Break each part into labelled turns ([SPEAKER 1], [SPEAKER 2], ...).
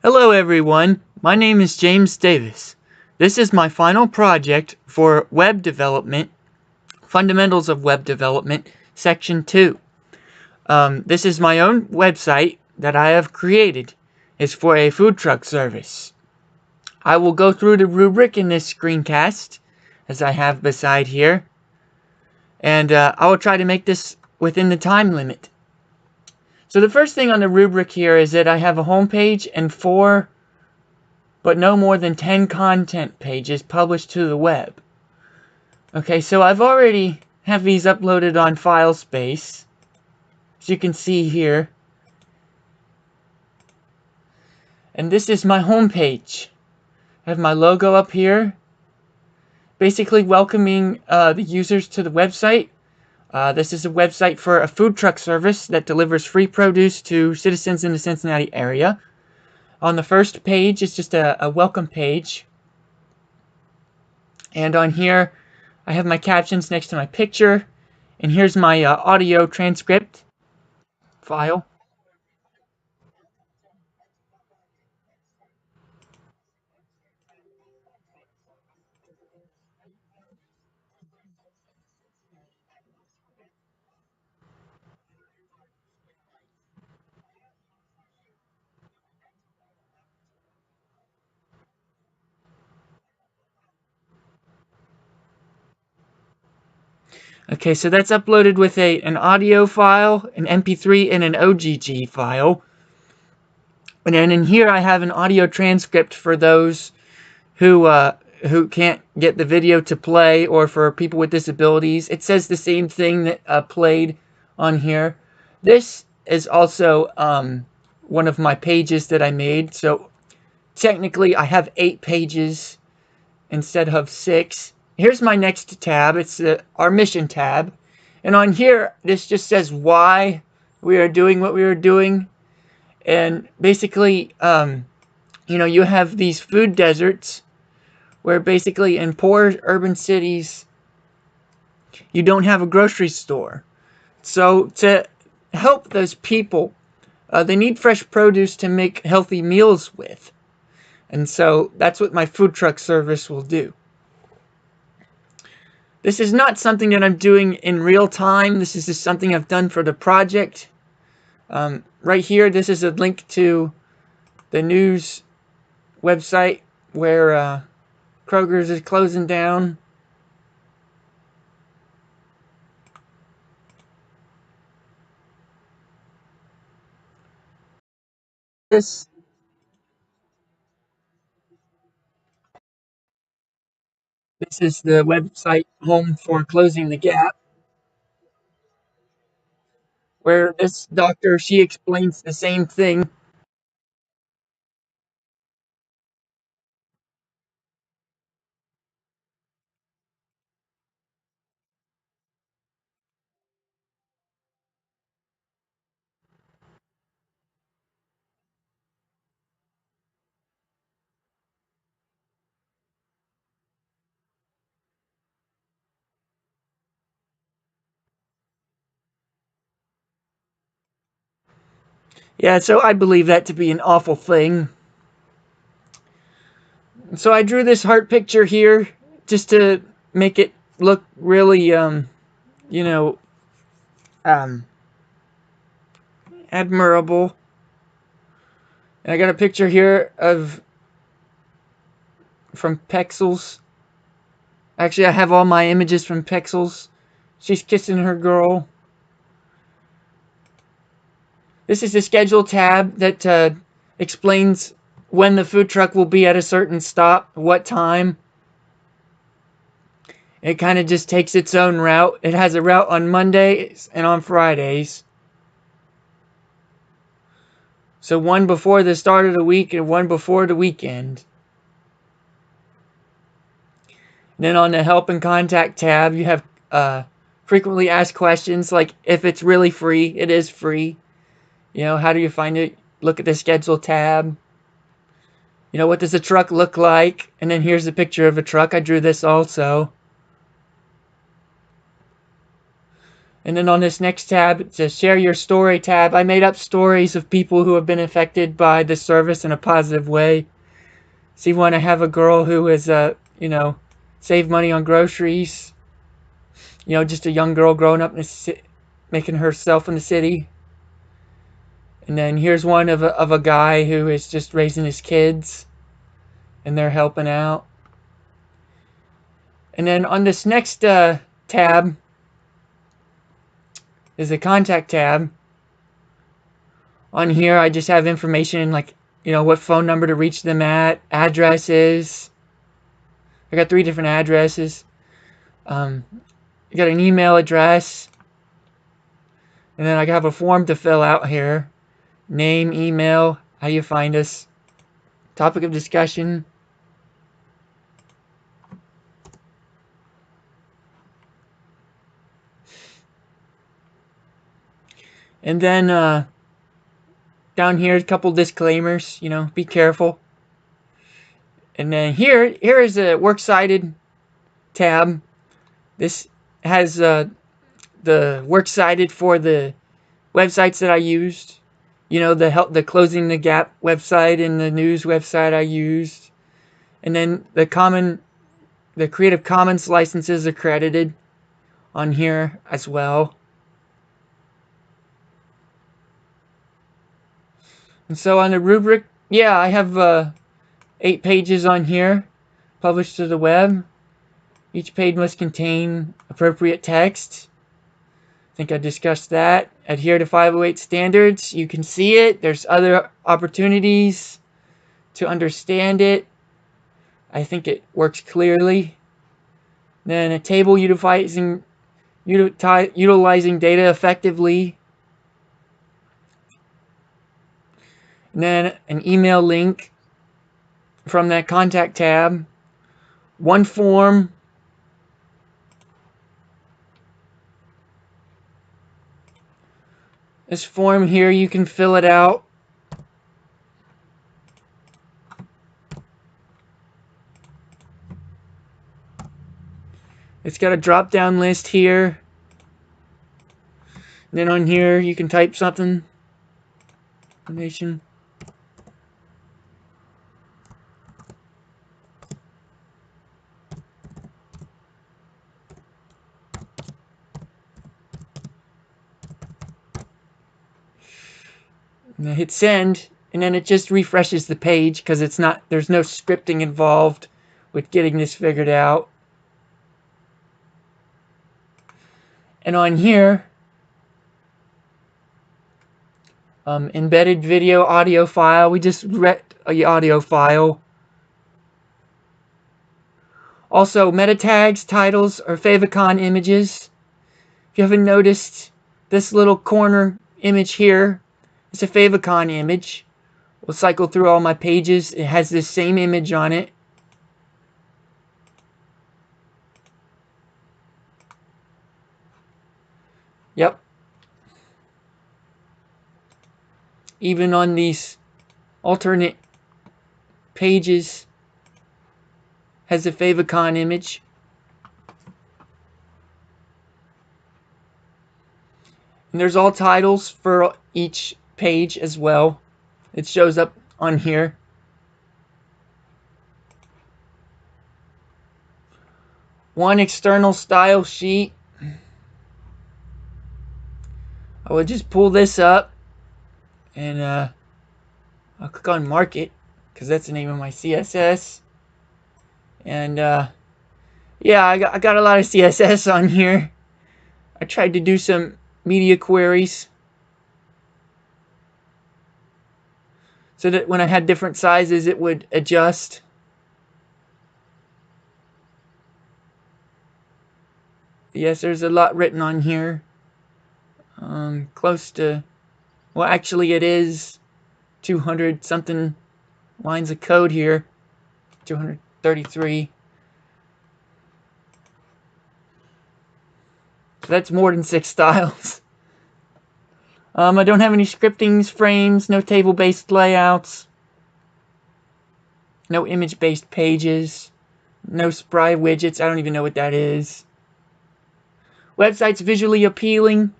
[SPEAKER 1] Hello everyone, my name is James Davis. This is my final project for Web Development, Fundamentals of Web Development, Section 2. This is my own website that I have created. It's for a food truck service. I will go through the rubric in this screencast, as I have beside here, and I will try to make this within the time limit. So the first thing on the rubric here is that I have a home page and 4 but no more than 10 content pages published to the web. Okay, so I've already have these uploaded on FileSpace, as you can see here. And this is my home page. I have my logo up here, basically welcoming the users to the website. This is a website for a food truck service that delivers free produce to citizens in the Cincinnati area. On the first page, it's just a welcome page. And on here, I have my captions next to my picture. And here's my audio transcript file. Okay, so that's uploaded with an audio file, an MP3, and an OGG file. And then in here I have an audio transcript for those who can't get the video to play, or for people with disabilities. It says the same thing that played on here. This is also one of my pages that I made. So technically I have 8 pages instead of 6. Here's my next tab. It's our mission tab. And on here, this just says why we are doing what we are doing. And basically, you have these food deserts where basically in poor urban cities, you don't have a grocery store. So to help those people, they need fresh produce to make healthy meals with. And so that's what my food truck service will do. This is not something that I'm doing in real time. This is just something I've done for the project. Right here, this is a link to the news website where Kroger's is closing down. This is the website home for Closing the Gap, where this doctor, she explains the same thing. Yeah, so I believe that to be an awful thing. So I drew this heart picture here just to make it look really, you know, um, admirable. And I got a picture here of from Pexels. Actually, I have all my images from Pexels. She's kissing her girl. This is the schedule tab that explains when the food truck will be at a certain stop, what time. It kind of just takes its own route. It has a route on Mondays and on Fridays. So one before the start of the week and one before the weekend. Then on the help and contact tab, you have frequently asked questions, like if it's really free. It is free. How do you find it? Look at the schedule tab. What does a truck look like? And then here's a picture of a truck. I drew this also. And then on this next tab, it's a Share Your Story tab. I made up stories of people who have been affected by the service in a positive way. See, when I have a girl who is, saved money on groceries. Just a young girl growing up in making herself in the city. And then here's one of a guy who is just raising his kids, and they're helping out. And then on this next tab is a contact tab. On here, I just have information like, what phone number to reach them at, addresses. I got 3 different addresses. I got an email address. And then I have a form to fill out here. Name, email, how you find us. Topic of discussion. And then down here, a couple disclaimers. Be careful. And then here is a works cited tab. This has the works cited for the websites that I used. The Closing the Gap website and the news website I used. And then the Creative Commons licenses are credited on here as well. And so on the rubric, I have 8 pages on here, published to the web. Each page must contain appropriate text. I think I discussed that. Adhere to 508 standards. You can see it. There's other opportunities to understand it. I think it works clearly. Then a table utilizing data effectively. And then an email link from that contact tab. One form. This form here, you can fill it out. It's got a drop-down list here. And then on here, you can type something. Information. And I hit send, and then it just refreshes the page because there's no scripting involved with getting this figured out. And on here, embedded video audio file. We just read the audio file. Also, meta tags, titles, or favicon images. If you haven't noticed, this little corner image here, it's a favicon image. We'll cycle through all my pages. It has this same image on it. Yep. Even on these alternate pages has a favicon image. And there's all titles for each page as well. It shows up on here. One external style sheet. I would just pull this up and I'll click on Market because that's the name of my CSS. And yeah, I got a lot of CSS on here. I tried to do some media queries so that when I had different sizes it would adjust. Yes, there's a lot written on here. Close to, well, actually it is 200 something lines of code here. 233. So that's more than 6 styles. I don't have any scriptings, frames, no table-based layouts, no image-based pages, no spry widgets. I don't even know what that is. Website's visually appealing.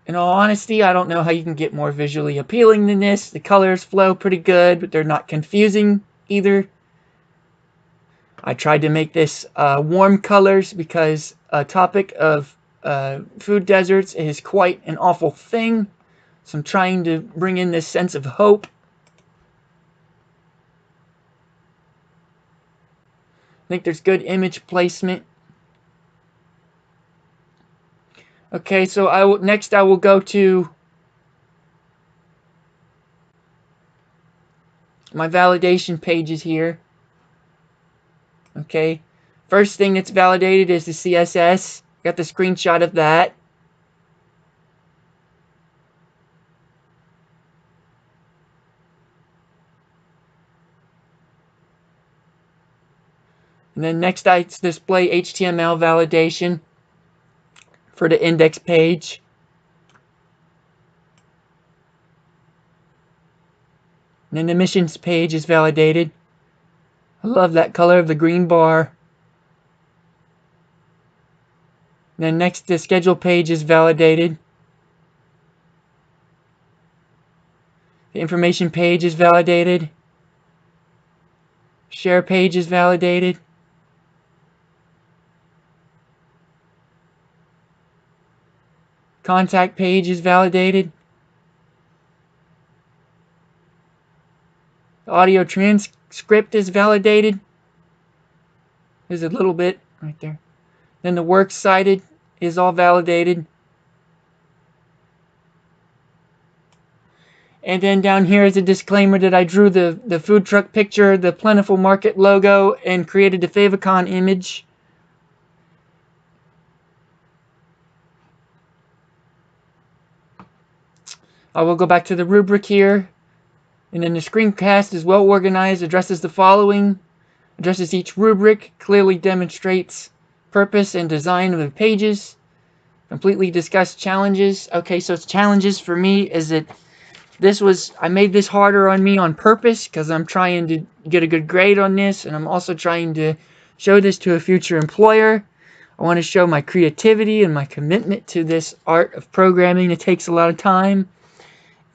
[SPEAKER 1] In all honesty, I don't know how you can get more visually appealing than this. The colors flow pretty good, but they're not confusing either. I tried to make this warm colors because a topic of food deserts is quite an awful thing. So I'm trying to bring in this sense of hope. I think there's good image placement. Okay, so next I will go to my validation pages here. Okay, first thing that's validated is the CSS. Got the screenshot of that. And then next I display HTML validation for the index page. And then the missions page is validated. I love that color of the green bar. And then next the schedule page is validated. The information page is validated. Share page is validated. Contact page is validated. The audio transcript is validated. There's a little bit right there. Then the works cited is all validated. And then down here is a disclaimer that I drew the food truck picture, the Plentiful Market logo, and created the favicon image. I will go back to the rubric here. And then the screencast is well organized, addresses the following, addresses each rubric, clearly demonstrates purpose and design of the pages, completely discuss challenges. Okay, so it's challenges for me is that I made this harder on me on purpose because I'm trying to get a good grade on this, and I'm also trying to show this to a future employer. I want to show my creativity and my commitment to this art of programming. It takes a lot of time.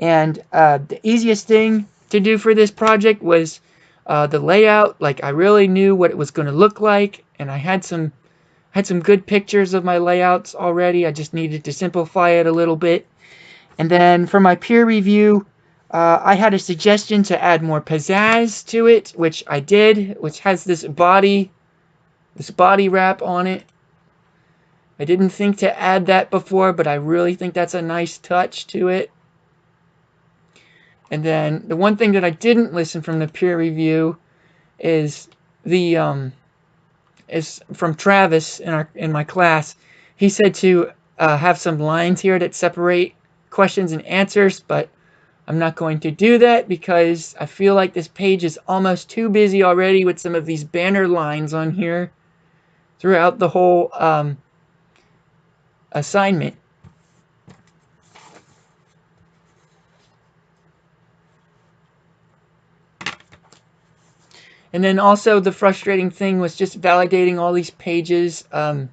[SPEAKER 1] And the easiest thing to do for this project was the layout. Like, I really knew what it was going to look like, and I had some good pictures of my layouts already. I just needed to simplify it a little bit. And then for my peer review, I had a suggestion to add more pizzazz to it, which I did, which has this body wrap on it. I didn't think to add that before, but I really think that's a nice touch to it. And then the one thing that I didn't listen from the peer review is is from Travis in my class. He said to have some lines here that separate questions and answers, but I'm not going to do that because I feel like this page is almost too busy already with some of these banner lines on here throughout the whole assignment. And then also the frustrating thing was just validating all these pages and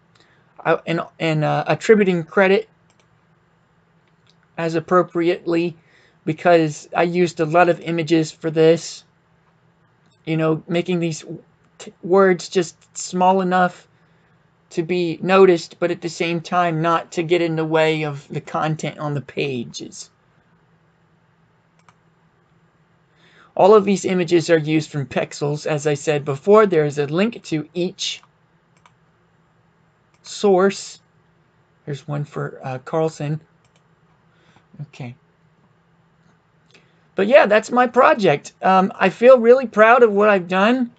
[SPEAKER 1] attributing credit as appropriately, because I used a lot of images for this. You know, making these words just small enough to be noticed, but at the same time not to get in the way of the content on the pages. All of these images are used from Pexels. As I said before, there is a link to each source. There's one for Carlson. Okay. But yeah, that's my project. I feel really proud of what I've done,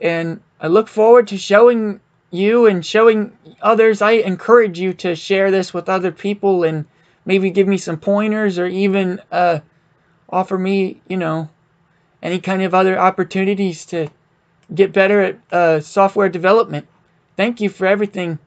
[SPEAKER 1] and I look forward to showing you and showing others. I encourage you to share this with other people and maybe give me some pointers, or even offer me, you know, any kind of other opportunities to get better at software development. Thank you for everything.